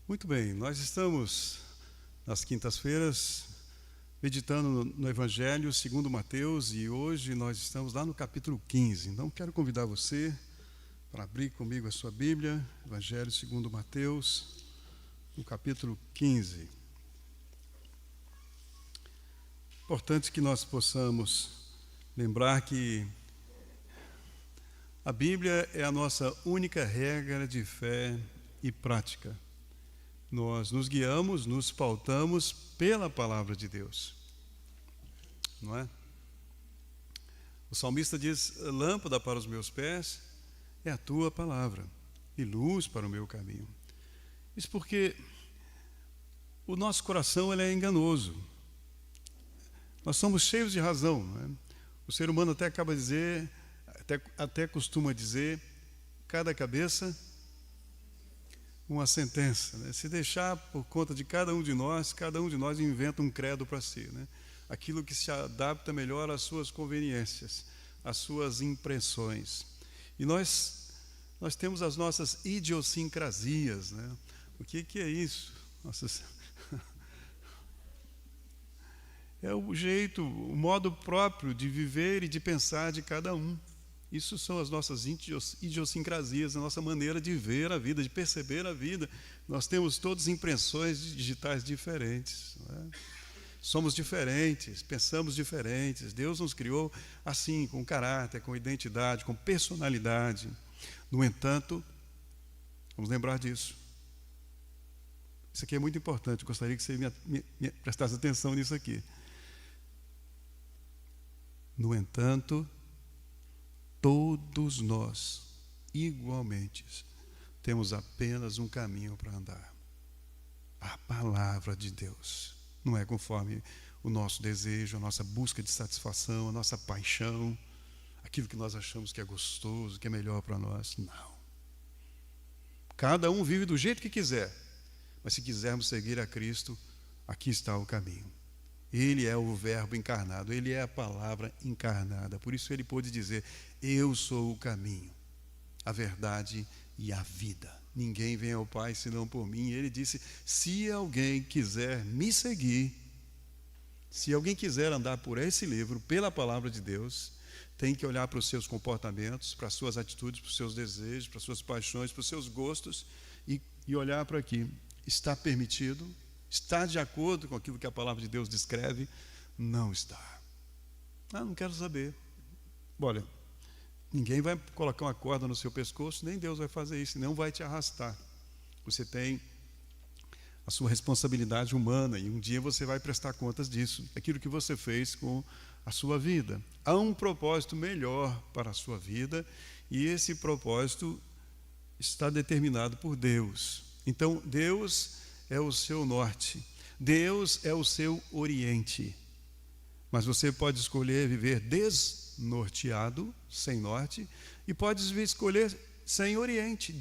Muito bem, nós estamos nas quintas-feiras meditando no Evangelho segundo Mateus e hoje nós estamos lá no capítulo 15. Então quero convidar você para abrir comigo a sua Bíblia, Evangelho segundo Mateus, no capítulo 15. Importante que nós possamos lembrar que a Bíblia é a nossa única regra de fé e prática. Nós nos guiamos, nos pautamos pela palavra de Deus, não é? O salmista diz: lâmpada para os meus pés é a tua palavra e luz para o meu caminho. Isso porque o nosso coração ele é enganoso. Nós somos cheios de razão, não é? O ser humano até acaba de dizer, até costuma dizer, cada cabeça uma sentença, né? Se deixar por conta de cada um de nós inventa um credo para si, né? Aquilo que se adapta melhor às suas conveniências, às suas impressões. E nós temos as nossas idiosincrasias, né? O que é isso? É o jeito, o modo próprio de viver e de pensar de cada um. Isso são as nossas idiosincrasias, a nossa maneira de ver a vida, de perceber a vida. Nós temos todas impressões digitais diferentes, não é? Somos diferentes, pensamos diferentes. Deus nos criou assim, com caráter, com identidade, com personalidade. No entanto, vamos lembrar disso. Isso aqui é muito importante, eu gostaria que você me prestasse atenção nisso aqui. No entanto, todos nós, igualmente, temos apenas um caminho para andar. A palavra de Deus. Não é conforme o nosso desejo, a nossa busca de satisfação, a nossa paixão, aquilo que nós achamos que é gostoso, que é melhor para nós. Não. Cada um vive do jeito que quiser, mas se quisermos seguir a Cristo, aqui está o caminho. Ele é o Verbo encarnado, Ele é a palavra encarnada. Por isso Ele pôde dizer: eu sou o caminho, a verdade e a vida. Ninguém vem ao Pai senão por mim. E Ele disse: se alguém quiser me seguir, se alguém quiser andar por esse livro, pela palavra de Deus, tem que olhar para os seus comportamentos, para as suas atitudes, para os seus desejos, para as suas paixões, para os seus gostos e olhar para aqui. Está permitido? Está de acordo com aquilo que a palavra de Deus descreve? Não está. Não quero saber. Olha, ninguém vai colocar uma corda no seu pescoço, nem Deus vai fazer isso, não vai te arrastar. Você tem a sua responsabilidade humana e um dia você vai prestar contas disso, aquilo que você fez com a sua vida. Há um propósito melhor para a sua vida e esse propósito está determinado por Deus. Então, Deus é o seu norte, Deus é o seu oriente, mas você pode escolher viver desnorteado, sem norte, e pode escolher sem oriente,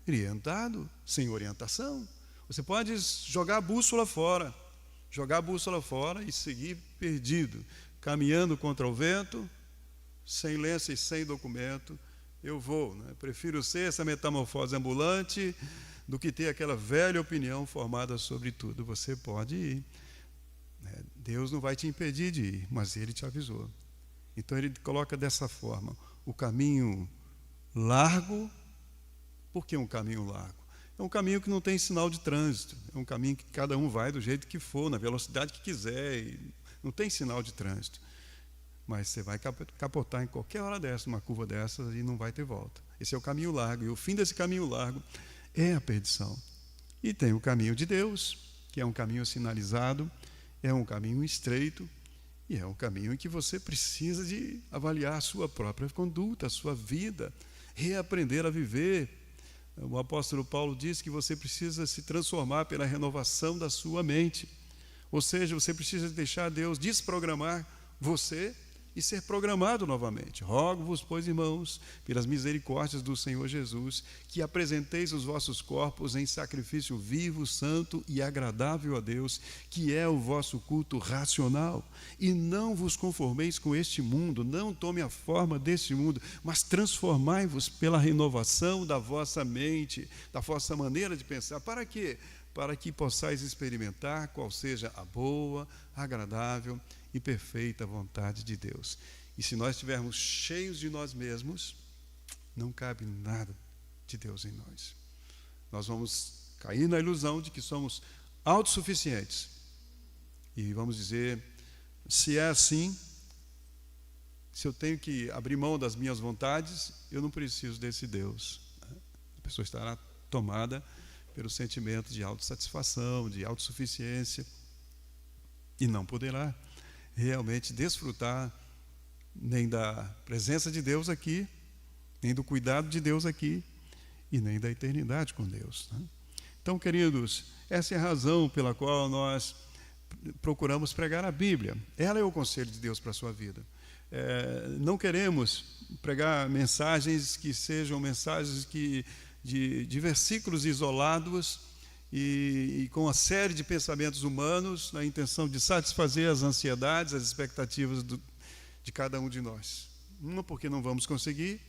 desorientado, sem orientação. Você pode jogar a bússola fora e seguir perdido, caminhando contra o vento, sem lenço e sem documento. Eu vou, né? Prefiro ser essa metamorfose ambulante do que ter aquela velha opinião formada sobre tudo. Você pode ir, né? Deus não vai te impedir de ir, mas Ele te avisou. Então Ele coloca dessa forma: o caminho largo. Por que um caminho largo? É um caminho que não tem sinal de trânsito, é um caminho que cada um vai do jeito que for, na velocidade que quiser, e não tem sinal de trânsito. Mas você vai capotar em qualquer hora dessa, numa curva dessa, e não vai ter volta. Esse é o caminho largo, e o fim desse caminho largo é a perdição. E tem o caminho de Deus, que é um caminho sinalizado, é um caminho estreito, e é um caminho em que você precisa de avaliar a sua própria conduta, a sua vida, reaprender a viver. O apóstolo Paulo diz que você precisa se transformar pela renovação da sua mente. Ou seja, você precisa deixar Deus desprogramar você e ser programado novamente. Rogo-vos, pois, irmãos, pelas misericórdias do Senhor Jesus, que apresenteis os vossos corpos em sacrifício vivo, santo e agradável a Deus, que é o vosso culto racional. E não vos conformeis com este mundo, não tome a forma deste mundo, mas transformai-vos pela renovação da vossa mente, da vossa maneira de pensar. Para quê? Para que possais experimentar qual seja a boa, agradável e perfeita vontade de Deus. E se nós estivermos cheios de nós mesmos, não cabe nada de Deus em nós. Nós vamos cair na ilusão de que somos autossuficientes. E vamos dizer, se é assim, se eu tenho que abrir mão das minhas vontades, eu não preciso desse Deus. A pessoa estará tomada pelo sentimento de autossatisfação, de autossuficiência, e não poderá realmente desfrutar nem da presença de Deus aqui, nem do cuidado de Deus aqui, e nem da eternidade com Deus. Então, queridos, essa é a razão pela qual nós procuramos pregar a Bíblia. Ela é o conselho de Deus para a sua vida. Não queremos pregar mensagens que sejam mensagens de versículos isolados e com uma série de pensamentos humanos na intenção de satisfazer as ansiedades, as expectativas de cada um de nós. Uma, porque não vamos conseguir,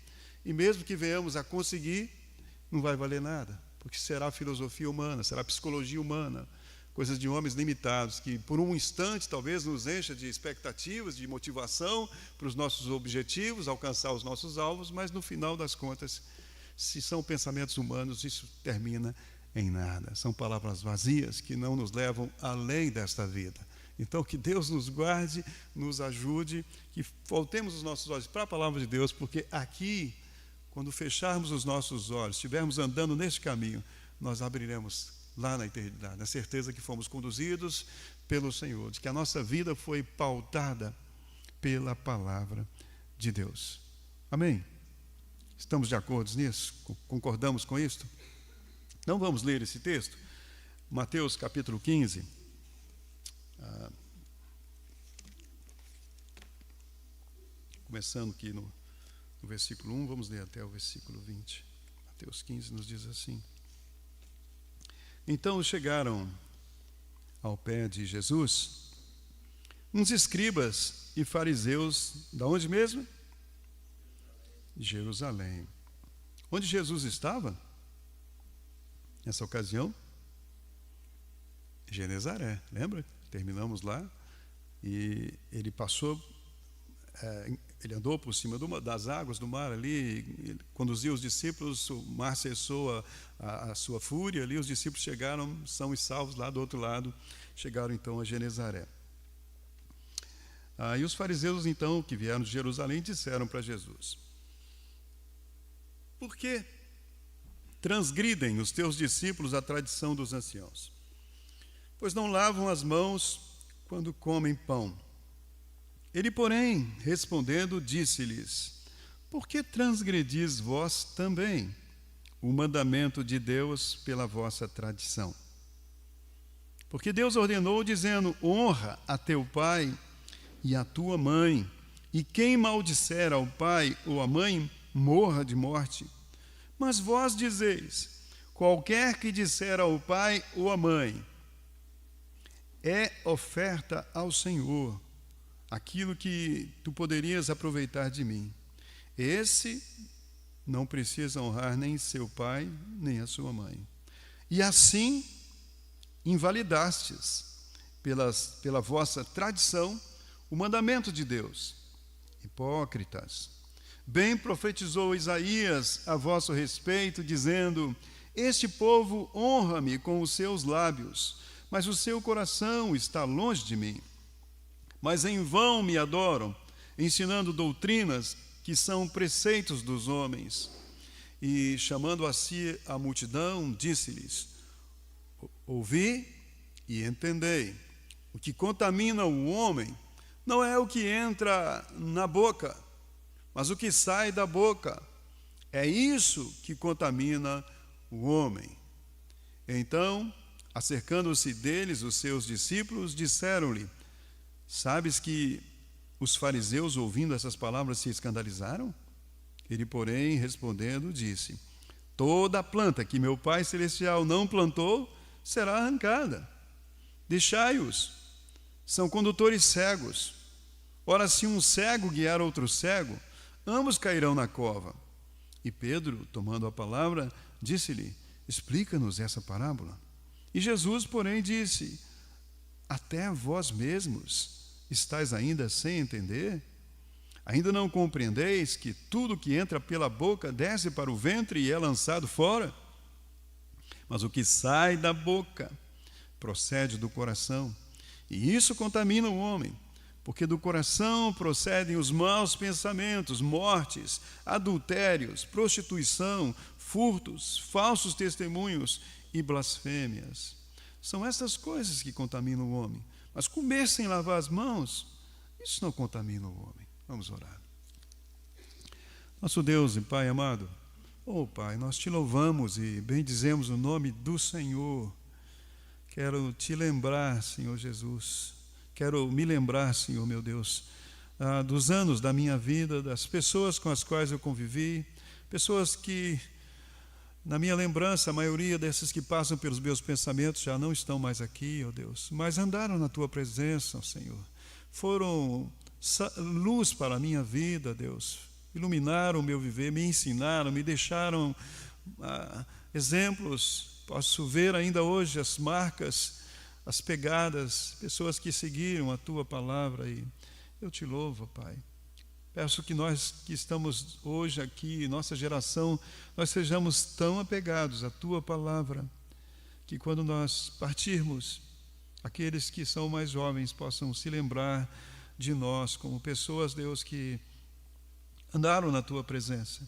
e mesmo que venhamos a conseguir, não vai valer nada, porque será filosofia humana, será psicologia humana, coisas de homens limitados, que por um instante talvez nos encha de expectativas, de motivação para os nossos objetivos, alcançar os nossos alvos, mas no final das contas, se são pensamentos humanos, isso termina em nada. São palavras vazias que não nos levam além desta vida. Então, que Deus nos guarde, nos ajude, que voltemos os nossos olhos para a palavra de Deus, porque aqui, quando fecharmos os nossos olhos, estivermos andando neste caminho, nós abriremos lá na eternidade, na certeza que fomos conduzidos pelo Senhor, de que a nossa vida foi pautada pela palavra de Deus. Amém? Estamos de acordo nisso? Concordamos com isto? Então vamos ler esse texto. Mateus capítulo 15. Começando aqui no versículo 1, vamos ler até o versículo 20. Mateus 15 nos diz assim: Então chegaram ao pé de Jesus uns escribas e fariseus, da onde mesmo? Jerusalém. Onde Jesus estava? Nessa ocasião? Genezaré, lembra? Terminamos lá e ele passou, ele andou por cima das águas do mar ali, conduziu os discípulos, o mar cessou a sua fúria ali, os discípulos chegaram, são e salvos lá do outro lado, chegaram então a Genezaré. E os fariseus então, que vieram de Jerusalém, disseram para Jesus: Por que transgridem os teus discípulos a tradição dos anciãos? Pois não lavam as mãos quando comem pão. Ele, porém, respondendo, disse-lhes: Por que transgredis vós também o mandamento de Deus pela vossa tradição? Porque Deus ordenou, dizendo: Honra a teu pai e a tua mãe, e quem maldisser ao pai ou à mãe, morra de morte. Mas vós dizeis: qualquer que disser ao pai ou à mãe, é oferta ao Senhor, aquilo que tu poderias aproveitar de mim. Esse não precisa honrar nem seu pai, nem a sua mãe. E assim invalidastes, pela vossa tradição, o mandamento de Deus. Hipócritas! Bem profetizou Isaías a vosso respeito, dizendo: Este povo honra-me com os seus lábios, mas o seu coração está longe de mim. Mas em vão me adoram, ensinando doutrinas que são preceitos dos homens. E, chamando a si a multidão, disse-lhes: Ouvi e entendei. O que contamina o homem não é o que entra na boca, mas o que sai da boca. É isso que contamina o homem. Então, acercando-se deles, os seus discípulos disseram-lhe: Sabes que os fariseus, ouvindo essas palavras, se escandalizaram? Ele, porém, respondendo, disse: toda planta que meu Pai Celestial não plantou será arrancada. Deixai-os, são condutores cegos. Ora, se um cego guiar outro cego, ambos cairão na cova. E Pedro, tomando a palavra, disse-lhe: explica-nos essa parábola. E Jesus, porém, disse: até vós mesmos estáis ainda sem entender? Ainda não compreendeis que tudo que entra pela boca desce para o ventre e é lançado fora? Mas o que sai da boca procede do coração, e isso contamina o homem, porque do coração procedem os maus pensamentos, mortes, adultérios, prostituição, furtos, falsos testemunhos e blasfêmias. São essas coisas que contaminam o homem. Mas comer sem lavar as mãos, isso não contamina o homem. Vamos orar. Nosso Deus e Pai amado, Pai, nós te louvamos e bendizemos o nome do Senhor. Quero te lembrar, Senhor Jesus, quero me lembrar, Senhor meu Deus, dos anos da minha vida, das pessoas com as quais eu convivi, pessoas que, na minha lembrança, a maioria dessas que passam pelos meus pensamentos já não estão mais aqui, ó Deus, mas andaram na Tua presença, ó Senhor. Foram luz para a minha vida, Deus. Iluminaram o meu viver, me ensinaram, me deixaram exemplos. Posso ver ainda hoje as marcas, as pegadas, pessoas que seguiram a Tua palavra. E eu te louvo, Pai. Peço que nós que estamos hoje aqui, nossa geração, nós sejamos tão apegados à Tua palavra, que quando nós partirmos, aqueles que são mais jovens possam se lembrar de nós como pessoas, Deus, que andaram na Tua presença.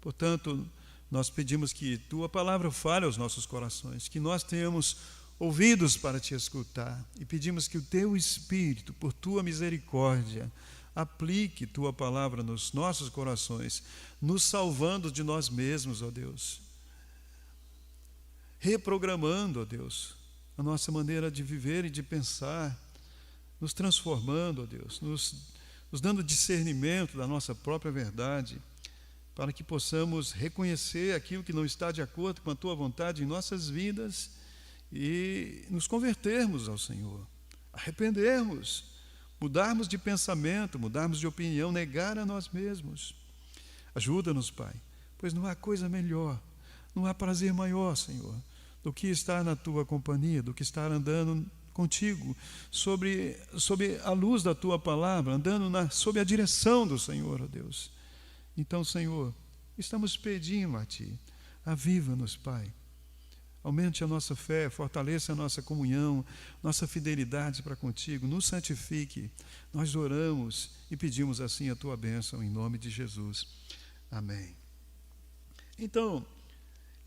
Portanto, nós pedimos que Tua palavra fale aos nossos corações, que nós tenhamos ouvidos para Te escutar, e pedimos que o Teu Espírito, por Tua misericórdia, aplique Tua palavra nos nossos corações, nos salvando de nós mesmos, ó Deus, reprogramando, ó Deus, a nossa maneira de viver e de pensar, nos transformando, ó Deus, nos dando discernimento da nossa própria verdade, para que possamos reconhecer aquilo que não está de acordo com a Tua vontade em nossas vidas e nos convertermos ao Senhor, arrependermos, mudarmos de pensamento, mudarmos de opinião, negar a nós mesmos. Ajuda-nos, Pai, pois não há coisa melhor, não há prazer maior, Senhor, do que estar na Tua companhia, do que estar andando contigo, sob a luz da Tua palavra, andando sob a direção do Senhor, ó Deus. Então, Senhor, estamos pedindo a Ti, aviva-nos, Pai. Aumente a nossa fé, fortaleça a nossa comunhão, nossa fidelidade para contigo, nos santifique. Nós oramos e pedimos assim a Tua bênção, em nome de Jesus. Amém. Então,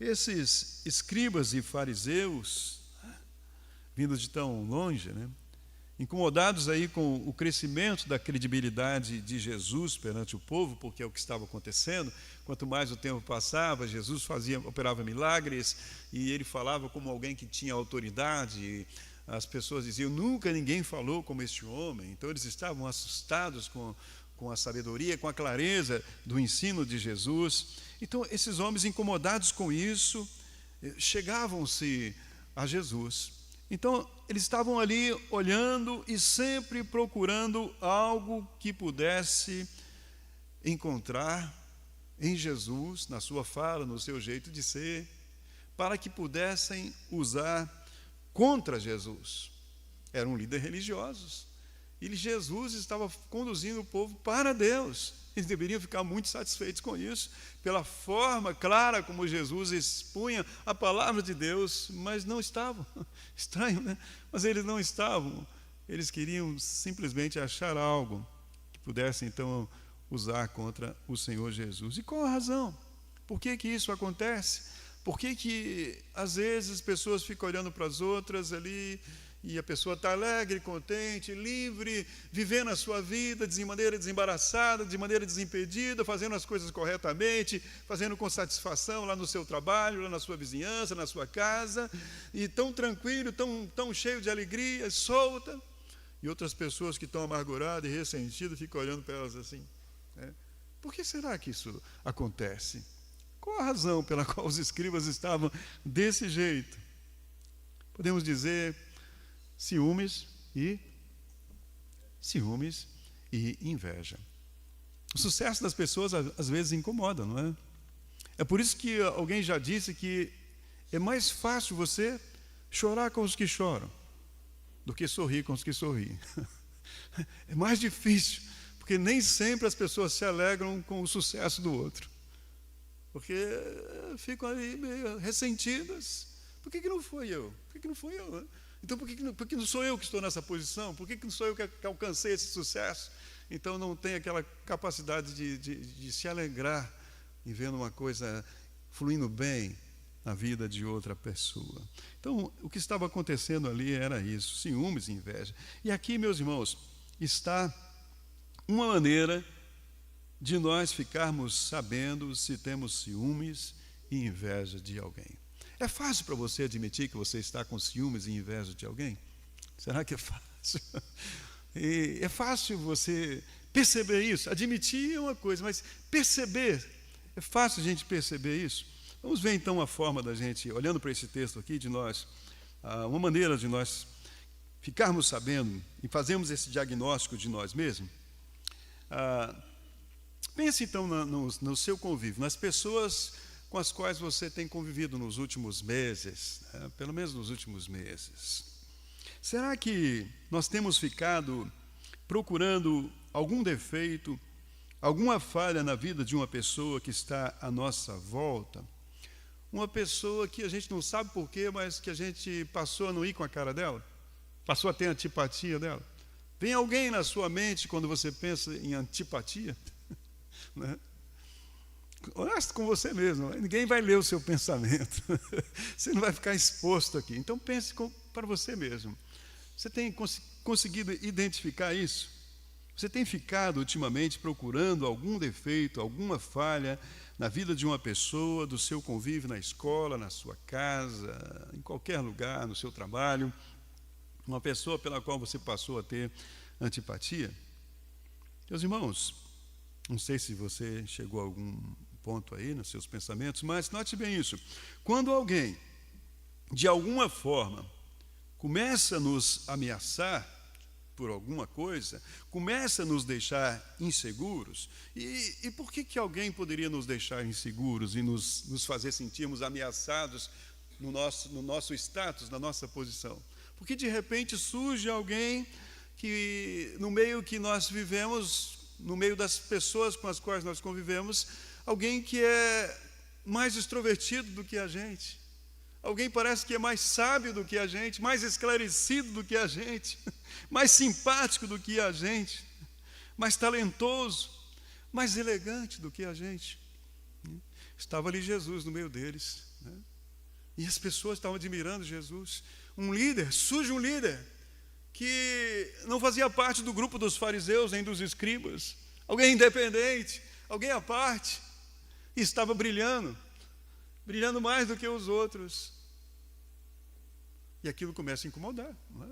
esses escribas e fariseus, vindos de tão longe, incomodados aí com o crescimento da credibilidade de Jesus perante o povo, porque é o que estava acontecendo. Quanto mais o tempo passava, Jesus operava milagres, e ele falava como alguém que tinha autoridade. As pessoas diziam: nunca ninguém falou como este homem. Então eles estavam assustados com a sabedoria, com a clareza do ensino de Jesus. Então esses homens, incomodados com isso, chegavam-se a Jesus. Então, eles estavam ali olhando e sempre procurando algo que pudesse encontrar em Jesus, na sua fala, no seu jeito de ser, para que pudessem usar contra Jesus. Eram líderes religiosos. E Jesus estava conduzindo o povo para Deus. Eles deveriam ficar muito satisfeitos com isso, pela forma clara como Jesus expunha a palavra de Deus, mas não estavam. Estranho, né? Mas eles não estavam. Eles queriam simplesmente achar algo que pudessem, então, usar contra o Senhor Jesus. E qual a razão? Por que isso acontece? Por que às vezes, as pessoas ficam olhando para as outras ali, e a pessoa está alegre, contente, livre, vivendo a sua vida de maneira desembaraçada, de maneira desimpedida, fazendo as coisas corretamente, fazendo com satisfação lá no seu trabalho, lá na sua vizinhança, na sua casa, e tão tranquilo, tão cheio de alegria, solta. e outras pessoas que estão amarguradas e ressentidas ficam olhando para elas assim, né? Por que será que isso acontece? Qual a razão pela qual os escribas estavam desse jeito? Podemos dizer ciúmes e inveja. O sucesso das pessoas às vezes incomoda, não é? É por isso que alguém já disse que é mais fácil você chorar com os que choram do que sorrir com os que sorriem. É mais difícil, porque nem sempre as pessoas se alegram com o sucesso do outro, porque ficam ali meio ressentidas. Por que não foi eu? Por que não foi eu, né? Então, por que não sou eu que estou nessa posição? Por que não sou eu que alcancei esse sucesso? Então, não tem aquela capacidade de se alegrar em vendo uma coisa fluindo bem na vida de outra pessoa. Então, o que estava acontecendo ali era isso, ciúmes e inveja. E aqui, meus irmãos, está uma maneira de nós ficarmos sabendo se temos ciúmes e inveja de alguém. É fácil para você admitir que você está com ciúmes e inveja de alguém? Será que é fácil? E é fácil você perceber isso? Admitir é uma coisa, mas perceber, é fácil a gente perceber isso? Vamos ver então a forma da gente, olhando para esse texto aqui, de nós, uma maneira de nós ficarmos sabendo e fazermos esse diagnóstico de nós mesmos. Pense então no seu convívio, nas pessoas com as quais você tem convivido nos últimos meses, pelo menos nos últimos meses. Será que nós temos ficado procurando algum defeito, alguma falha na vida de uma pessoa que está à nossa volta? Uma pessoa que a gente não sabe porquê, mas que a gente passou a não ir com a cara dela? Passou a ter antipatia dela? Vem alguém na sua mente quando você pensa em antipatia? Né? Honesto com você mesmo, ninguém vai ler o seu pensamento. Você não vai ficar exposto aqui. Então pense para você mesmo. Você tem conseguido identificar isso? Você tem ficado ultimamente procurando algum defeito, alguma falha na vida de uma pessoa, do seu convívio na escola, na sua casa, em qualquer lugar, no seu trabalho, uma pessoa pela qual você passou a ter antipatia? Meus irmãos, não sei se você chegou a algum ponto aí nos seus pensamentos, mas note bem isso. Quando alguém, de alguma forma, começa a nos ameaçar por alguma coisa, começa a nos deixar inseguros, e por que alguém poderia nos deixar inseguros e nos fazer sentirmos ameaçados no nosso status, na nossa posição? Porque de repente surge alguém que, no meio que nós vivemos, no meio das pessoas com as quais nós convivemos, alguém que é mais extrovertido do que a gente, alguém parece que é mais sábio do que a gente, mais esclarecido do que a gente, mais simpático do que a gente, mais talentoso, mais elegante do que a gente. Estava ali Jesus no meio deles, né? E as pessoas estavam admirando Jesus. Surge um líder que não fazia parte do grupo dos fariseus nem dos escribas, alguém independente, alguém à parte, e estava brilhando mais do que os outros. E aquilo começa a incomodar, não é?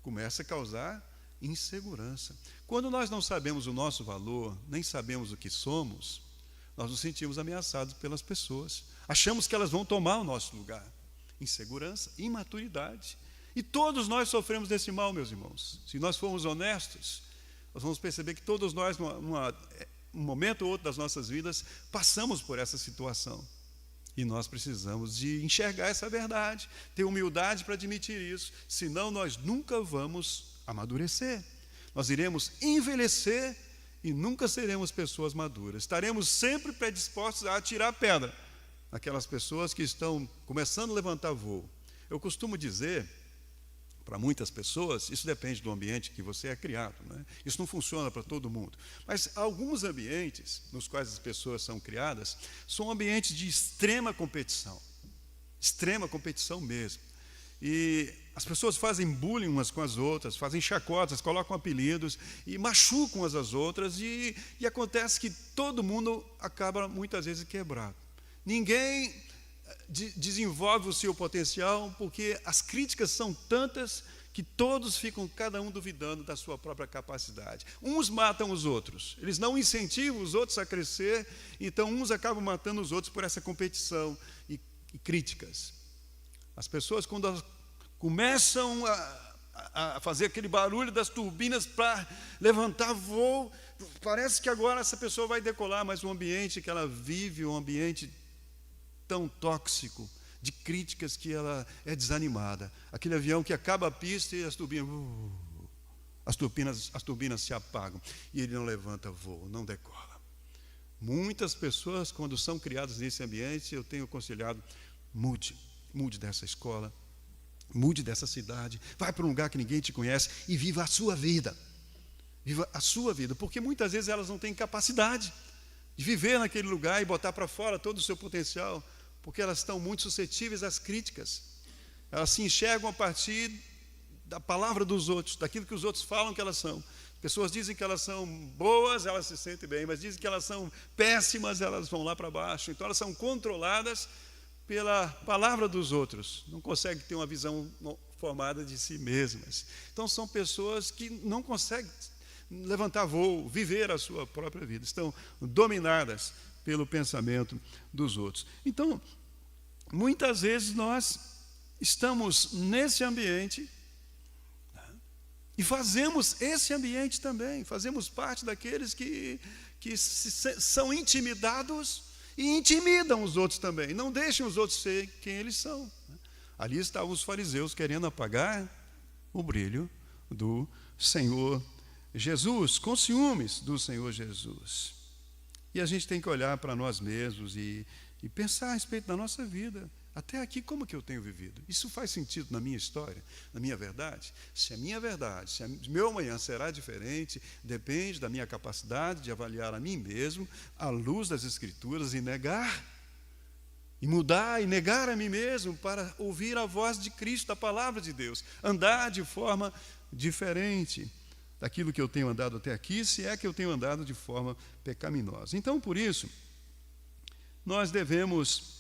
Começa a causar insegurança. Quando nós não sabemos o nosso valor, nem sabemos o que somos, nós nos sentimos ameaçados pelas pessoas. Achamos que elas vão tomar o nosso lugar. Insegurança, imaturidade. E todos nós sofremos desse mal, meus irmãos. Se nós formos honestos, nós vamos perceber que todos nós, um momento ou outro das nossas vidas, passamos por essa situação. E nós precisamos de enxergar essa verdade, ter humildade para admitir isso, senão nós nunca vamos amadurecer. Nós iremos envelhecer e nunca seremos pessoas maduras. Estaremos sempre predispostos a atirar pedra naquelas pessoas que estão começando a levantar voo. Eu costumo dizer para muitas pessoas, isso depende do ambiente que você é criado, né? Isso não funciona para todo mundo. Mas alguns ambientes nos quais as pessoas são criadas são ambientes de extrema competição mesmo. E as pessoas fazem bullying umas com as outras, fazem chacotas, colocam apelidos e machucam umas às outras, e acontece que todo mundo acaba muitas vezes quebrado. Ninguém desenvolve o seu potencial, porque as críticas são tantas que todos ficam, cada um duvidando da sua própria capacidade. Uns matam os outros, eles não incentivam os outros a crescer, então uns acabam matando os outros por essa competição e críticas. As pessoas, quando elas começam a fazer aquele barulho das turbinas para levantar voo, parece que agora essa pessoa vai decolar, mas o ambiente que ela vive, um ambiente tão tóxico, de críticas, que ela é desanimada. Aquele avião que acaba a pista e as turbinas se apagam e ele não levanta voo, não decola. Muitas pessoas, quando são criadas nesse ambiente, eu tenho aconselhado: mude dessa escola, mude dessa cidade, vai para um lugar que ninguém te conhece e viva a sua vida. Viva a sua vida, porque muitas vezes elas não têm capacidade de viver naquele lugar e botar para fora todo o seu potencial, porque elas estão muito suscetíveis às críticas. Elas se enxergam a partir da palavra dos outros, daquilo que os outros falam que elas são. Pessoas dizem que elas são boas, elas se sentem bem, mas dizem que elas são péssimas, elas vão lá para baixo. Então elas são controladas pela palavra dos outros, não conseguem ter uma visão formada de si mesmas. Então são pessoas que não conseguem levantar voo, viver a sua própria vida, estão dominadas pelo pensamento dos outros. Então, muitas vezes nós estamos nesse ambiente e fazemos esse ambiente também, fazemos parte daqueles que são intimidados e intimidam os outros também, não deixam os outros ser quem eles são. Ali estavam os fariseus querendo apagar o brilho do Senhor Jesus, com ciúmes do Senhor Jesus. E a gente tem que olhar para nós mesmos e pensar a respeito da nossa vida. Até aqui, como que eu tenho vivido? Isso faz sentido na minha história, na minha verdade? Se a minha verdade, se o meu amanhã será diferente, depende da minha capacidade de avaliar a mim mesmo, à luz das Escrituras, e negar, e mudar, e negar a mim mesmo para ouvir a voz de Cristo, da palavra de Deus, andar de forma diferente daquilo que eu tenho andado até aqui, se é que eu tenho andado de forma pecaminosa. Então, por isso, nós devemos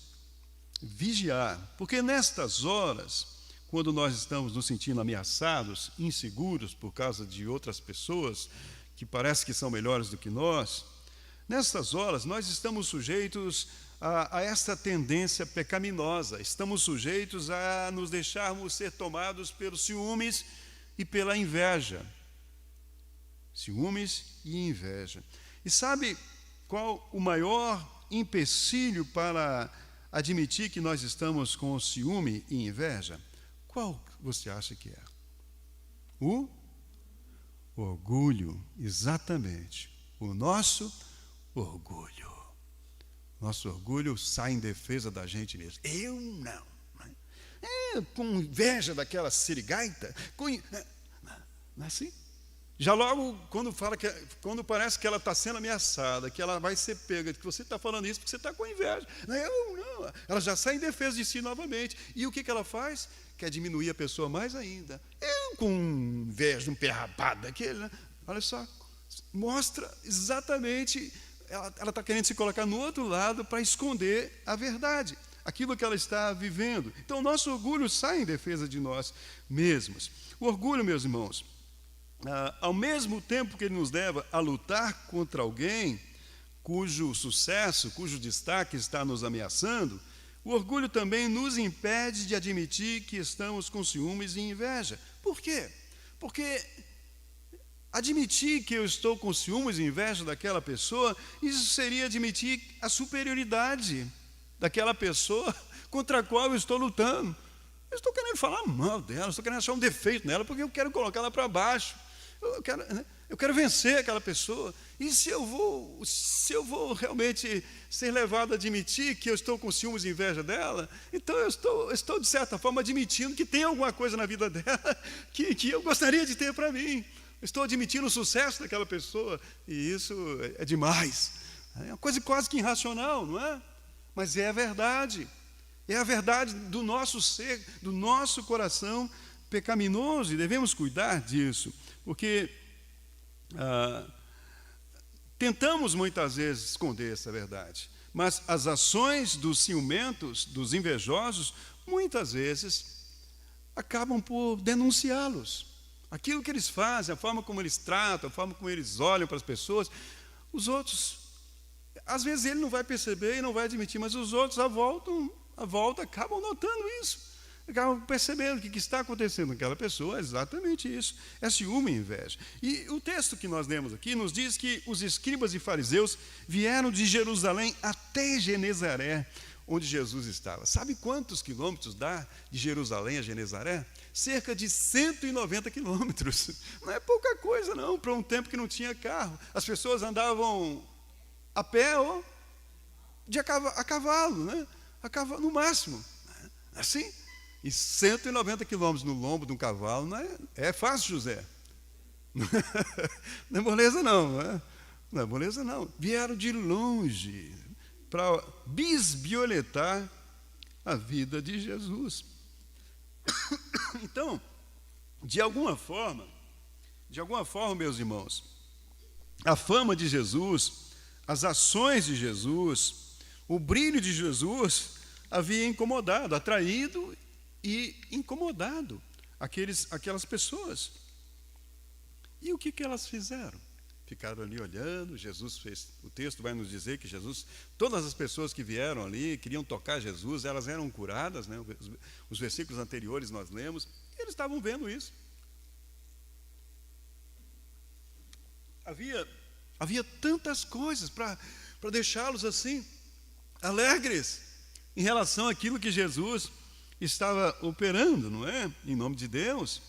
vigiar, porque nestas horas, quando nós estamos nos sentindo ameaçados, inseguros por causa de outras pessoas que parece que são melhores do que nós, nessas horas nós estamos sujeitos a essa tendência pecaminosa, estamos sujeitos a nos deixarmos ser tomados pelos ciúmes e pela inveja. Ciúmes e inveja. E sabe qual o maior empecilho para admitir que nós estamos com ciúme e inveja? Qual você acha que é? O orgulho, exatamente. O nosso orgulho. Nosso orgulho sai em defesa da gente mesmo. Eu não. Com inveja daquela sirigaita. Não é assim? Já logo, quando parece que ela está sendo ameaçada, que ela vai ser pega, que você está falando isso porque você está com inveja. Não. Ela já sai em defesa de si novamente. E o que ela faz? Quer diminuir a pessoa mais ainda. Eu, com inveja de um pé rapado daquele, né? Olha só, mostra exatamente, ela está querendo se colocar no outro lado para esconder a verdade, aquilo que ela está vivendo. Então, o nosso orgulho sai em defesa de nós mesmos. O orgulho, meus irmãos, ao mesmo tempo que ele nos leva a lutar contra alguém cujo sucesso, cujo destaque está nos ameaçando, o orgulho também nos impede de admitir que estamos com ciúmes e inveja. Por quê? Porque admitir que eu estou com ciúmes e inveja daquela pessoa, isso seria admitir a superioridade daquela pessoa contra a qual eu estou lutando. Eu estou querendo falar mal dela, estou querendo achar um defeito nela, porque eu quero colocar ela para baixo. Eu quero vencer aquela pessoa. E se eu vou realmente ser levado a admitir que eu estou com ciúmes e inveja dela, então eu estou de certa forma admitindo que tem alguma coisa na vida dela que eu gostaria de ter para mim. Estou admitindo o sucesso daquela pessoa, e isso é demais. É uma coisa quase que irracional, não é? Mas é a verdade. É a verdade do nosso ser, do nosso coração pecaminoso, e devemos cuidar disso, porque tentamos muitas vezes esconder essa verdade, mas as ações dos ciumentos, dos invejosos, muitas vezes acabam por denunciá-los. Aquilo que eles fazem, a forma como eles tratam, a forma como eles olham para as pessoas, os outros, às vezes ele não vai perceber e não vai admitir, mas os outros à volta acabam notando isso. Acabam percebendo que o que está acontecendo com aquela pessoa é exatamente isso. É ciúme e inveja. E o texto que nós lemos aqui nos diz que os escribas e fariseus vieram de Jerusalém até Genezaré, onde Jesus estava. Sabe quantos quilômetros dá de Jerusalém a Genezaré? Cerca de 190 quilômetros. Não é pouca coisa, não, para um tempo que não tinha carro. As pessoas andavam a pé ou a cavalo, né? No máximo. Assim. E 190 quilômetros no lombo de um cavalo não é fácil, José. Não é moleza, não. Não é moleza, não. Vieram de longe para bisbilhotar a vida de Jesus. Então, de alguma forma, meus irmãos, a fama de Jesus, as ações de Jesus, o brilho de Jesus havia incomodado, atraído e incomodado aquelas pessoas. E o que elas fizeram? Ficaram ali olhando, Jesus fez, o texto vai nos dizer que Jesus, todas as pessoas que vieram ali, queriam tocar Jesus, elas eram curadas, né? Os versículos anteriores nós lemos, eles estavam vendo isso. Havia tantas coisas para deixá-los assim, alegres, em relação àquilo que Jesus estava operando, não é? Em nome de Deus.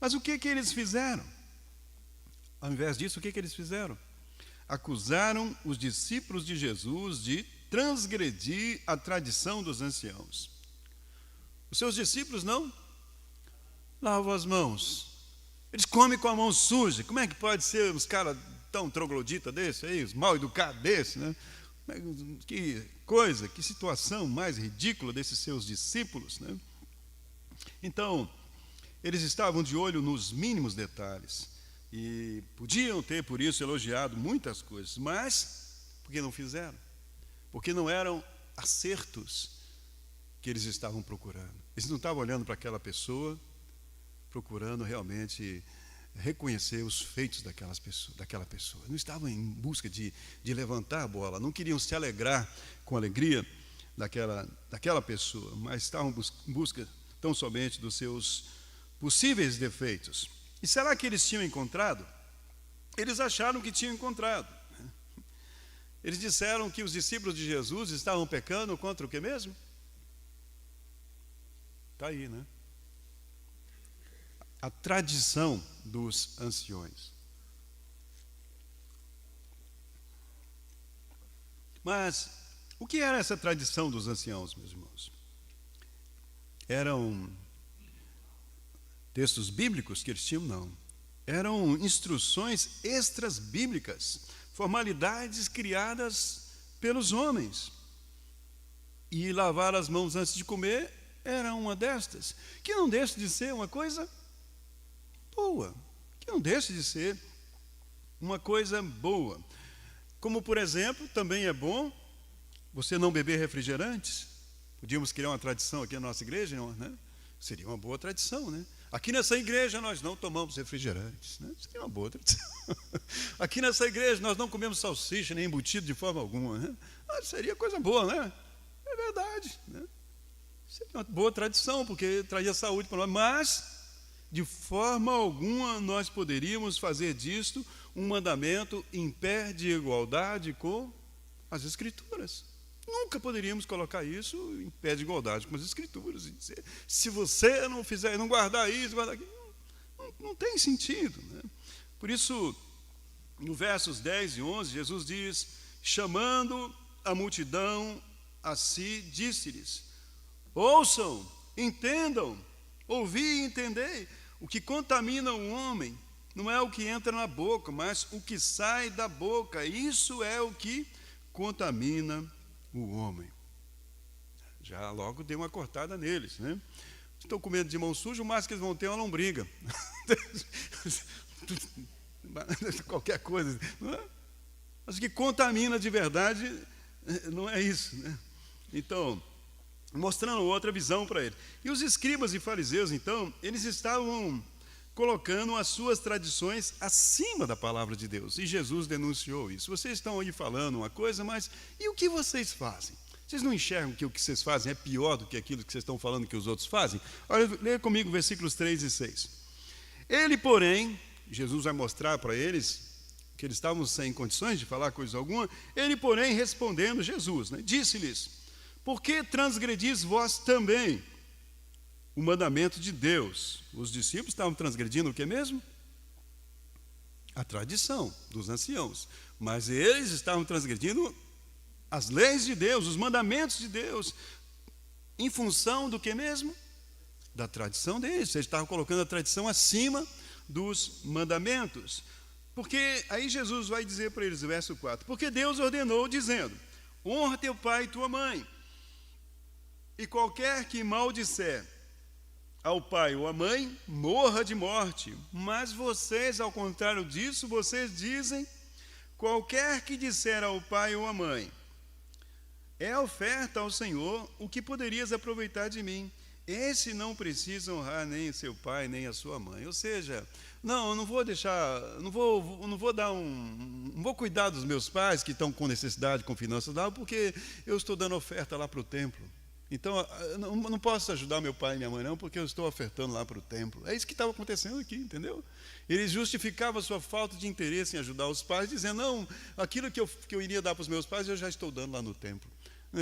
Mas o que eles fizeram? Ao invés disso, o que eles fizeram? Acusaram os discípulos de Jesus de transgredir a tradição dos anciãos. Os seus discípulos não lavam as mãos. Eles comem com a mão suja. Como é que pode ser os caras tão troglodita desse aí, os mal educados desse, né? Que coisa, que situação mais ridícula desses seus discípulos, né? Então, eles estavam de olho nos mínimos detalhes e podiam ter, por isso, elogiado muitas coisas, mas porque não fizeram? Porque não eram acertos que eles estavam procurando. Eles não estavam olhando para aquela pessoa, procurando realmente reconhecer os feitos daquela pessoa. Não estavam em busca de levantar a bola, não queriam se alegrar com a alegria daquela pessoa, mas estavam em busca tão somente dos seus possíveis defeitos. E será que eles tinham encontrado? Eles acharam que tinham encontrado. Eles disseram que os discípulos de Jesus estavam pecando contra o que mesmo? Está aí, né? A tradição dos anciões. Mas o que era essa tradição dos anciãos, meus irmãos? Eram textos bíblicos que eles tinham? Não. Eram instruções extras bíblicas, formalidades criadas pelos homens. E lavar as mãos antes de comer era uma destas, que não deixa de ser uma coisa boa, que não deixa de ser uma coisa boa. Como, por exemplo, também é bom você não beber refrigerantes. Podíamos criar uma tradição aqui na nossa igreja, né? Seria uma boa tradição, né? Aqui nessa igreja nós não tomamos refrigerantes, né? Seria uma boa tradição. Aqui nessa igreja nós não comemos salsicha nem embutido de forma alguma, né? Seria coisa boa, né? É verdade, né? Seria uma boa tradição, porque traria saúde para nós, mas de forma alguma nós poderíamos fazer disto um mandamento em pé de igualdade com as Escrituras. Nunca poderíamos colocar isso em pé de igualdade com as Escrituras e dizer, se você não fizer, não guardar isso, guardar aquilo, não tem sentido, né? Por isso, no versos 10 e 11, Jesus diz, chamando a multidão a si, disse-lhes, ouçam, entendam, ouvi e entendei. O que contamina o homem não é o que entra na boca, mas o que sai da boca. Isso é o que contamina o homem. Já logo dei uma cortada neles, né? Estão com medo de mão suja, o máximo que eles vão ter é uma lombriga. Qualquer coisa. Não é? Mas o que contamina de verdade não é isso, né? Então, mostrando outra visão para ele. E os escribas e fariseus, então, eles estavam colocando as suas tradições acima da palavra de Deus. E Jesus denunciou isso. Vocês estão aí falando uma coisa, mas e o que vocês fazem? Vocês não enxergam que o que vocês fazem é pior do que aquilo que vocês estão falando que os outros fazem? Olha, leia comigo versículos 3 e 6. Ele, porém, Jesus vai mostrar para eles que eles estavam sem condições de falar coisa alguma. Ele, porém, respondendo, Jesus, disse-lhes: por que transgredis vós também o mandamento de Deus? Os discípulos estavam transgredindo o que mesmo? A tradição dos anciãos. Mas eles estavam transgredindo as leis de Deus, os mandamentos de Deus, em função do que mesmo? Da tradição deles. Eles estavam colocando a tradição acima dos mandamentos. Porque aí Jesus vai dizer para eles, verso 4, porque Deus ordenou dizendo: honra teu pai e tua mãe, e qualquer que maldisser ao pai ou à mãe, morra de morte. Mas vocês, ao contrário disso, vocês dizem: qualquer que disser ao pai ou à mãe, é oferta ao Senhor, o que poderias aproveitar de mim? Esse não precisa honrar nem seu pai, nem a sua mãe. Ou seja, não, eu não vou deixar, não vou cuidar dos meus pais que estão com necessidade, com finanças, porque eu estou dando oferta lá para o templo. Então, eu não posso ajudar meu pai e minha mãe, não, porque eu estou ofertando lá para o templo. É isso que estava acontecendo aqui, entendeu? Eles justificavam a sua falta de interesse em ajudar os pais, dizendo: não, aquilo que eu iria dar para os meus pais, eu já estou dando lá no templo.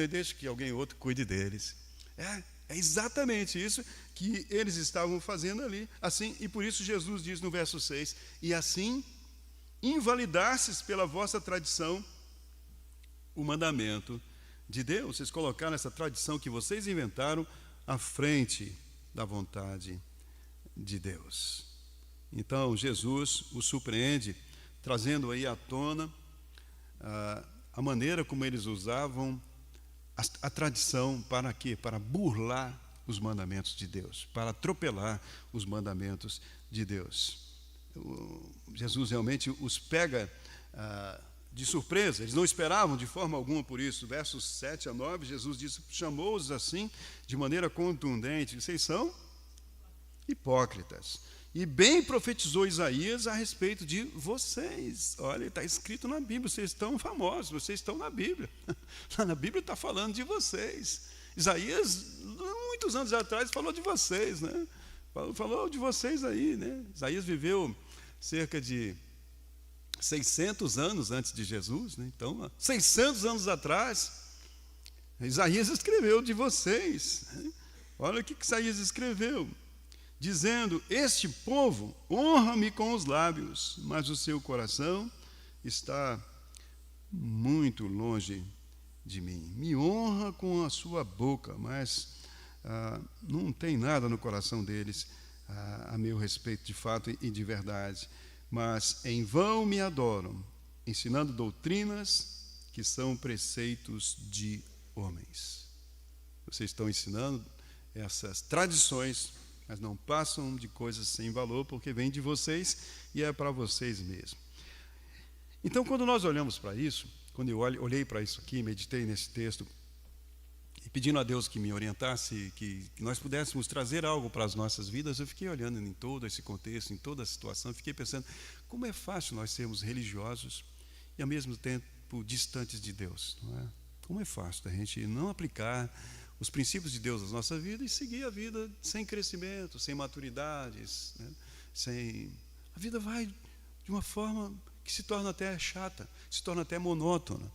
Deixa que alguém outro cuide deles. É exatamente isso que eles estavam fazendo ali. Assim, e por isso Jesus diz no verso 6, e assim invalidastes pela vossa tradição o mandamento de Deus. Vocês colocaram essa tradição que vocês inventaram à frente da vontade de Deus. Então Jesus os surpreende, trazendo aí à tona a maneira como eles usavam a tradição. Para quê? Para burlar os mandamentos de Deus, para atropelar os mandamentos de Deus. Jesus realmente os pega de surpresa. Eles não esperavam de forma alguma por isso. Versos 7 a 9, Jesus disse, chamou-os assim de maneira contundente: vocês são hipócritas. E bem profetizou Isaías a respeito de vocês. Olha, está escrito na Bíblia, vocês estão famosos, vocês estão na Bíblia. Lá na Bíblia está falando de vocês. Isaías, muitos anos atrás, falou de vocês, né? Falou de vocês aí, né? Isaías viveu cerca de 600 anos antes de Jesus, né? Então, 600 anos atrás, Isaías escreveu de vocês, né? Olha o que Isaías escreveu, dizendo: este povo honra-me com os lábios, mas o seu coração está muito longe de mim. Me honra com a sua boca, mas não tem nada no coração deles a meu respeito, de fato e de verdade. Mas em vão me adoram, ensinando doutrinas que são preceitos de homens. Vocês estão ensinando essas tradições, mas não passam de coisas sem valor, porque vem de vocês e é para vocês mesmos. Então, quando nós olhamos para isso, quando eu olhei para isso aqui, meditei nesse texto, e pedindo a Deus que me orientasse, que nós pudéssemos trazer algo para as nossas vidas, eu fiquei olhando em todo esse contexto, em toda a situação, fiquei pensando, como é fácil nós sermos religiosos e, ao mesmo tempo, distantes de Deus, não é? Como é fácil a gente não aplicar os princípios de Deus na nossa vida e seguir a vida sem crescimento, sem maturidades, né? A vida vai de uma forma que se torna até chata, se torna até monótona,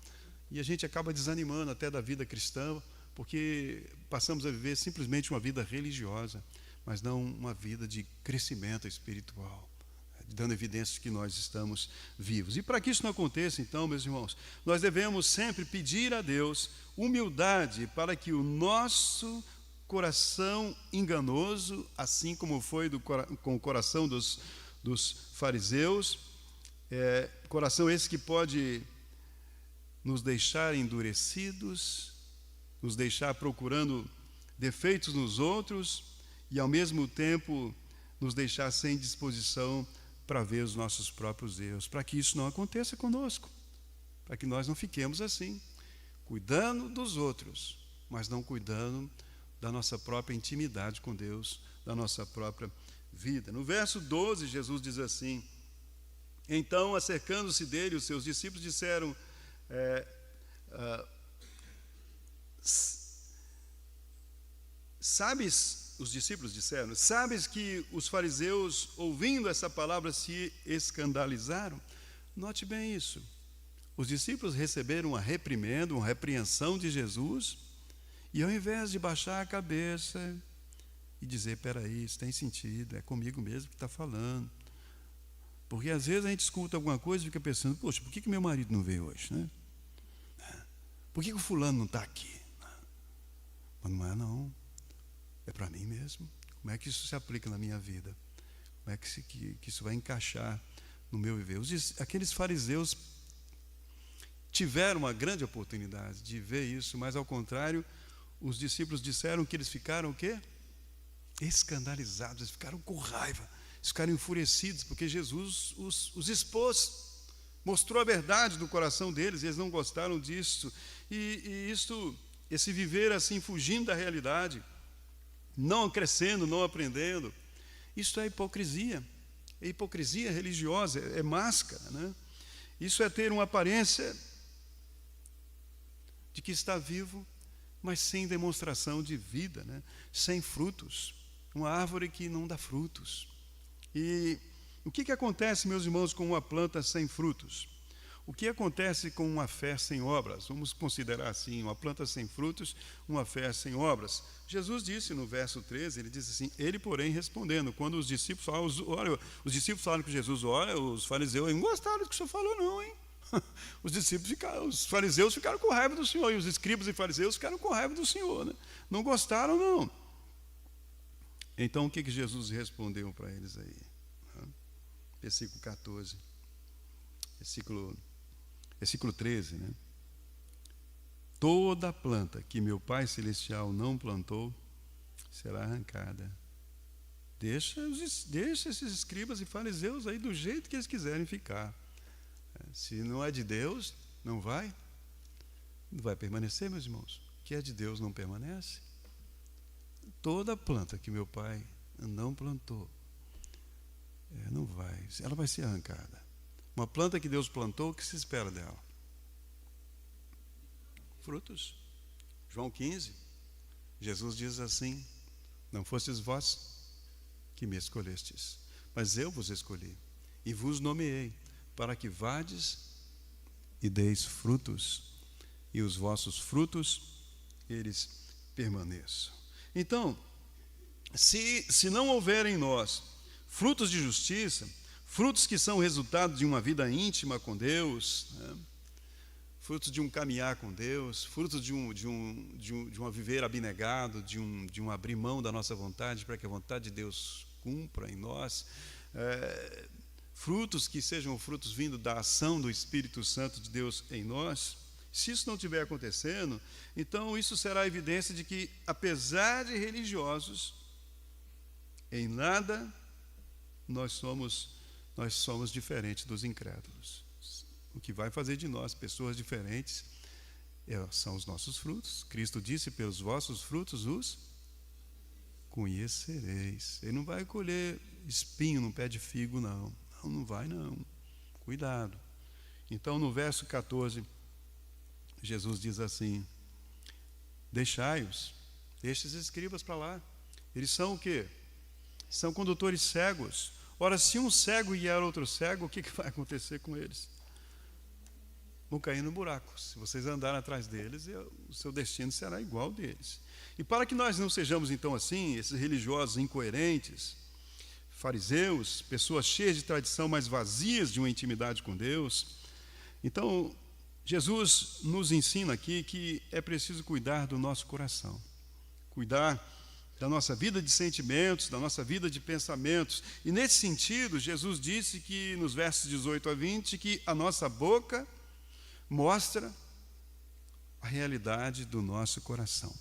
e a gente acaba desanimando até da vida cristã, porque passamos a viver simplesmente uma vida religiosa, mas não uma vida de crescimento espiritual, dando evidências que nós estamos vivos. E para que isso não aconteça, então, meus irmãos, nós devemos sempre pedir a Deus humildade para que o nosso coração enganoso, assim como foi com o coração dos fariseus, coração esse que pode nos deixar endurecidos, nos deixar procurando defeitos nos outros e, ao mesmo tempo, nos deixar sem disposição para ver os nossos próprios erros, para que isso não aconteça conosco, para que nós não fiquemos assim, cuidando dos outros, mas não cuidando da nossa própria intimidade com Deus, da nossa própria vida. No verso 12, Jesus diz assim: então, acercando-se dele, os seus discípulos disseram, os discípulos disseram, sabes que os fariseus, ouvindo essa palavra, se escandalizaram? Note bem isso. Os discípulos receberam uma reprimenda, uma repreensão de Jesus, e ao invés de baixar a cabeça e dizer, peraí, isso tem sentido, é comigo mesmo que está falando. Porque às vezes a gente escuta alguma coisa e fica pensando, poxa, por que meu marido não veio hoje, né? Por que o fulano não está aqui? Mas não é não. É para mim mesmo. Como é que isso se aplica na minha vida? Como é que isso vai encaixar no meu viver? Aqueles fariseus tiveram uma grande oportunidade de ver isso, mas ao contrário, os discípulos disseram que eles ficaram o quê? Escandalizados, eles ficaram com raiva, eles ficaram enfurecidos, porque Jesus os expôs, mostrou a verdade do coração deles, e eles não gostaram disso. Esse viver assim, fugindo da realidade, não crescendo, não aprendendo, isso é hipocrisia religiosa, é máscara, né? Isso é ter uma aparência de que está vivo, mas sem demonstração de vida, né? Sem frutos, uma árvore que não dá frutos. E o que acontece, meus irmãos, com uma planta sem frutos? O que acontece com uma fé sem obras? Vamos considerar assim, uma planta sem frutos, uma fé sem obras. Jesus disse no verso 13, ele disse assim, ele, porém, respondendo, quando os discípulos falaram com Jesus, olha, os fariseus não gostaram do que o senhor falou não, hein? Os fariseus ficaram com raiva do Senhor, e os escribas e fariseus ficaram com raiva do Senhor, né? Não gostaram, não. Então, o que Jesus respondeu para eles aí? Versículo 14, versículo 13, né? Toda planta que meu Pai Celestial não plantou será arrancada. Deixa esses escribas e fariseus aí do jeito que eles quiserem ficar. Se não é de Deus, não vai permanecer, meus irmãos. O que é de Deus não permanece. Toda planta que meu Pai não plantou, não vai, ela vai ser arrancada. Uma planta que Deus plantou, o que se espera dela? Frutos. João 15, Jesus diz assim, não fostes vós que me escolhestes, mas eu vos escolhi e vos nomeei, para que vades e deis frutos, e os vossos frutos, eles permaneçam. Então, se não houver em nós frutos de justiça, frutos que são resultado de uma vida íntima com Deus, né? Frutos de um caminhar com Deus, frutos de um viver abnegado, de um abrir mão da nossa vontade para que a vontade de Deus cumpra em nós, frutos que sejam frutos vindo da ação do Espírito Santo de Deus em nós. Se isso não estiver acontecendo, então isso será evidência de que, apesar de religiosos, em nada nós somos diferentes dos incrédulos. O que vai fazer de nós pessoas diferentes são os nossos frutos. Cristo disse, pelos vossos frutos os conhecereis. Ele não vai colher espinho no pé de figo, não. Não vai, não. Cuidado. Então, no verso 14, Jesus diz assim, deixai-os, deixe os escribas para lá. Eles são o quê? São condutores cegos. Ora, se um cego guiar outro cego, o que vai acontecer com eles? Vão cair no buraco. Se vocês andarem atrás deles, o seu destino será igual ao deles. E para que nós não sejamos, então, assim, esses religiosos incoerentes, fariseus, pessoas cheias de tradição, mas vazias de uma intimidade com Deus, então, Jesus nos ensina aqui que é preciso cuidar do nosso coração, cuidar da nossa vida de sentimentos, da nossa vida de pensamentos. E nesse sentido, Jesus disse que, nos versos 18 a 20, que a nossa boca mostra a realidade do nosso coração.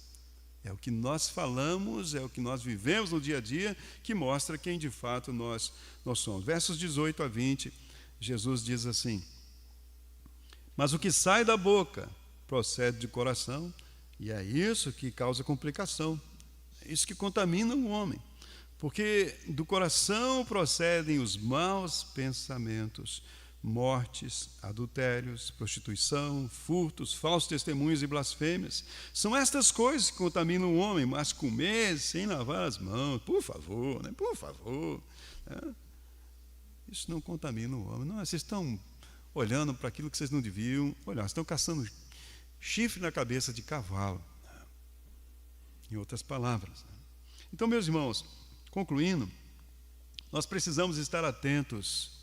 É o que nós falamos, é o que nós vivemos no dia a dia, que mostra quem de fato nós somos. Versos 18 a 20, Jesus diz assim, mas o que sai da boca procede do coração, E é isso que causa complicação, é isso que contamina o homem. Porque do coração procedem os maus pensamentos, mortes, adultérios, prostituição, furtos, falsos testemunhos e blasfêmias. São estas coisas que contaminam o homem, mas comer sem lavar as mãos, por favor, né? Por favor. Né? Isso não contamina o homem. Não, vocês estão olhando para aquilo que vocês não deviam olhar. Vocês estão caçando chifre na cabeça de cavalo. Né? Em outras palavras. Né? Então, meus irmãos, concluindo, nós precisamos estar atentos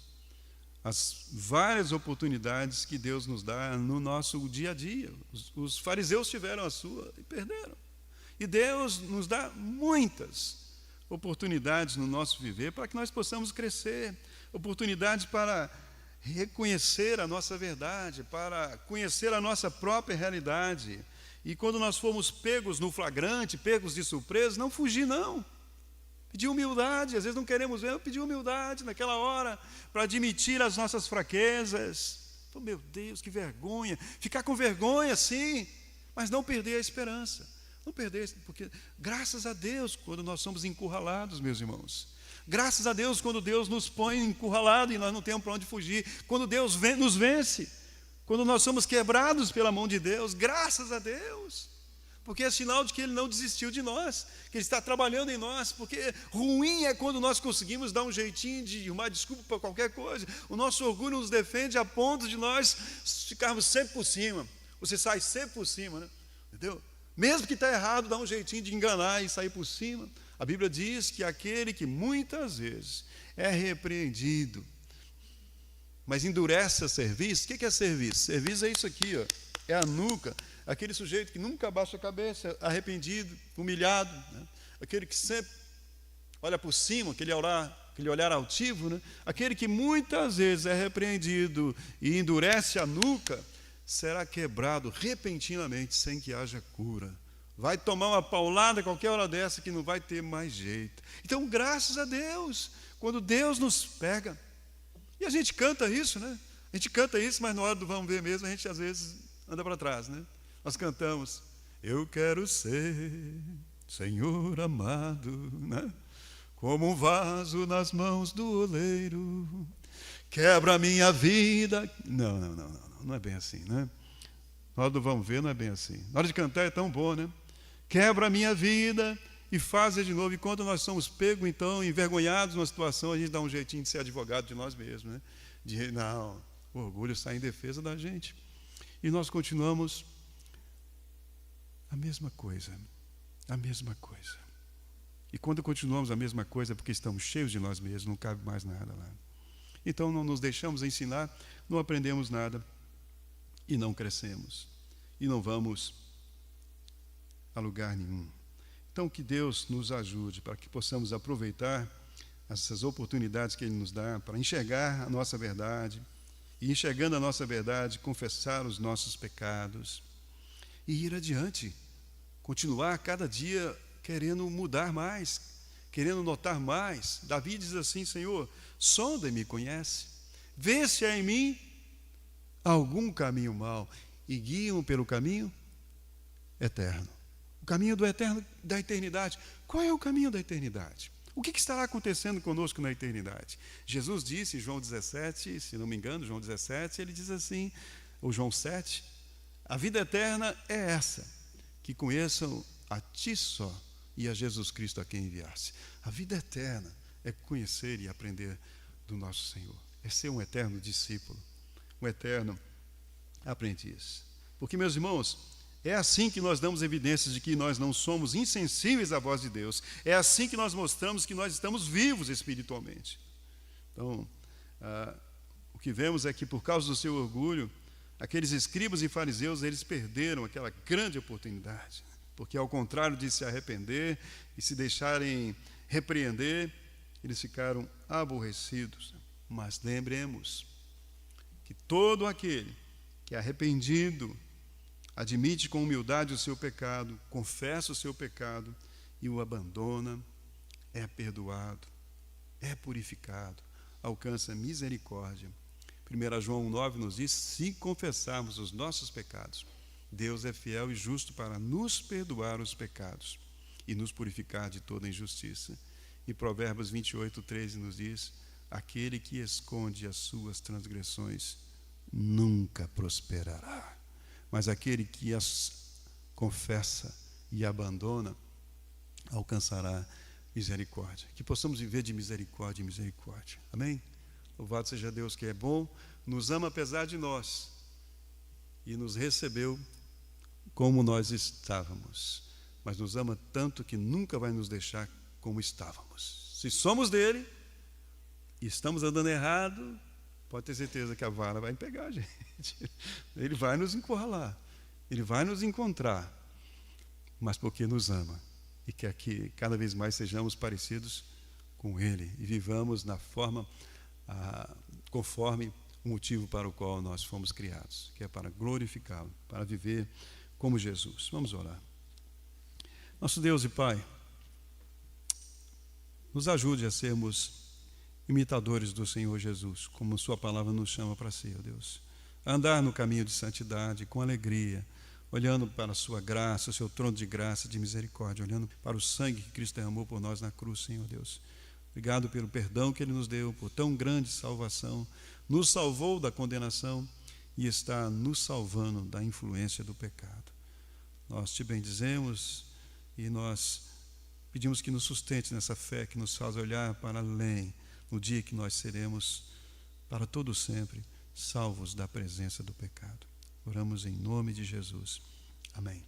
às várias oportunidades que Deus nos dá no nosso dia a dia. Os fariseus tiveram a sua e perderam. E Deus nos dá muitas oportunidades no nosso viver para que nós possamos crescer, oportunidades para reconhecer a nossa verdade, para conhecer a nossa própria realidade. E quando nós formos pegos no flagrante, pegos de surpresa, não fugir não. Pedir humildade, às vezes não queremos ver, pedir humildade naquela hora, para admitir as nossas fraquezas. Oh, meu Deus, que vergonha, ficar com vergonha sim, mas não perder a esperança, não perder, porque graças a Deus, quando nós somos encurralados, meus irmãos, graças a Deus, quando Deus nos põe encurralado e nós não temos para onde fugir, quando Deus nos vence, quando nós somos quebrados pela mão de Deus, graças a Deus, porque é sinal de que Ele não desistiu de nós, que Ele está trabalhando em nós, porque ruim é quando nós conseguimos dar um jeitinho de uma desculpa para qualquer coisa. O nosso orgulho nos defende a ponto de nós ficarmos sempre por cima. Você sai sempre por cima, né? Entendeu? Mesmo que está errado, dá um jeitinho de enganar e sair por cima. A Bíblia diz que aquele que muitas vezes é repreendido, mas endurece a cerviz. O que é cerviz? Cerviz é isso aqui, ó, é a nuca. Aquele sujeito que nunca abaixa a cabeça, arrependido, humilhado, né? Aquele que sempre olha por cima, aquele olhar altivo, né? Aquele que muitas vezes é repreendido e endurece a nuca, será quebrado repentinamente, sem que haja cura. Vai tomar uma paulada qualquer hora dessa que não vai ter mais jeito. Então, graças a Deus, quando Deus nos pega, e a gente canta isso, né? A gente canta isso, mas na hora do vamos ver mesmo, a gente às vezes anda para trás, né? Nós cantamos, eu quero ser, Senhor amado, né? Como um vaso nas mãos do oleiro, quebra a minha vida. Não é bem assim, né? Na hora do vamos ver, não é bem assim. Na hora de cantar é tão bom, né? Quebra a minha vida e faz de novo. E quando nós somos pegos, então, envergonhados numa situação, a gente dá um jeitinho de ser advogado de nós mesmos, né? Não, o orgulho sai em defesa da gente. E nós continuamos a mesma coisa, a mesma coisa. E quando continuamos a mesma coisa é porque estamos cheios de nós mesmos, não cabe mais nada lá. Então não nos deixamos ensinar, não aprendemos nada e não crescemos. E não vamos a lugar nenhum. Então que Deus nos ajude para que possamos aproveitar essas oportunidades que Ele nos dá para enxergar a nossa verdade e, enxergando a nossa verdade, confessar os nossos pecados e ir adiante, continuar cada dia querendo mudar mais, querendo notar mais. Davi diz assim, Senhor, sonda e me conhece, vê se há em mim algum caminho mau e guia-me pelo caminho eterno. O caminho do eterno, da eternidade. Qual é o caminho da eternidade? O que estará acontecendo conosco na eternidade? Jesus disse em João 17, se não me engano, João 17, ele diz assim, ou João 7, a vida eterna é essa, que conheçam a Ti só e a Jesus Cristo a quem enviaste. A vida eterna é conhecer e aprender do nosso Senhor, é ser um eterno discípulo, um eterno aprendiz. Porque, meus irmãos, é assim que nós damos evidências de que nós não somos insensíveis à voz de Deus. É assim que nós mostramos que nós estamos vivos espiritualmente. Então, o que vemos é que por causa do seu orgulho, aqueles escribas e fariseus, eles perderam aquela grande oportunidade. Porque ao contrário de se arrepender e se deixarem repreender, eles ficaram aborrecidos. Mas lembremos que todo aquele que é arrependido, admite com humildade o seu pecado, confessa o seu pecado e o abandona, é perdoado, é purificado, alcança misericórdia. 1 João 9 nos diz, se confessarmos os nossos pecados, Deus é fiel e justo para nos perdoar os pecados e nos purificar de toda injustiça. E Provérbios 28:13 nos diz: aquele que esconde as suas transgressões nunca prosperará, mas aquele que as confessa e abandona alcançará misericórdia. Que possamos viver de misericórdia em misericórdia. Amém? Louvado seja Deus, que é bom, nos ama apesar de nós e nos recebeu como nós estávamos, mas nos ama tanto que nunca vai nos deixar como estávamos. Se somos dele e estamos andando errado, pode ter certeza que a vara vai pegar a gente. Ele vai nos encurralar, ele vai nos encontrar, mas porque nos ama e quer que cada vez mais sejamos parecidos com ele e vivamos na forma conforme o motivo para o qual nós fomos criados, que é para glorificá-lo, para viver como Jesus. Vamos orar. Nosso Deus e Pai, nos ajude a sermos imitadores do Senhor Jesus, como sua palavra nos chama para ser, ó Deus. A andar no caminho de santidade, com alegria, olhando para a sua graça, o seu trono de graça e de misericórdia, olhando para o sangue que Cristo derramou por nós na cruz, Senhor Deus. Obrigado pelo perdão que Ele nos deu, por tão grande salvação. Nos salvou da condenação e está nos salvando da influência do pecado. Nós te bendizemos e nós pedimos que nos sustente nessa fé que nos faz olhar para além, no dia que nós seremos, para todo sempre, salvos da presença do pecado. Oramos em nome de Jesus. Amém.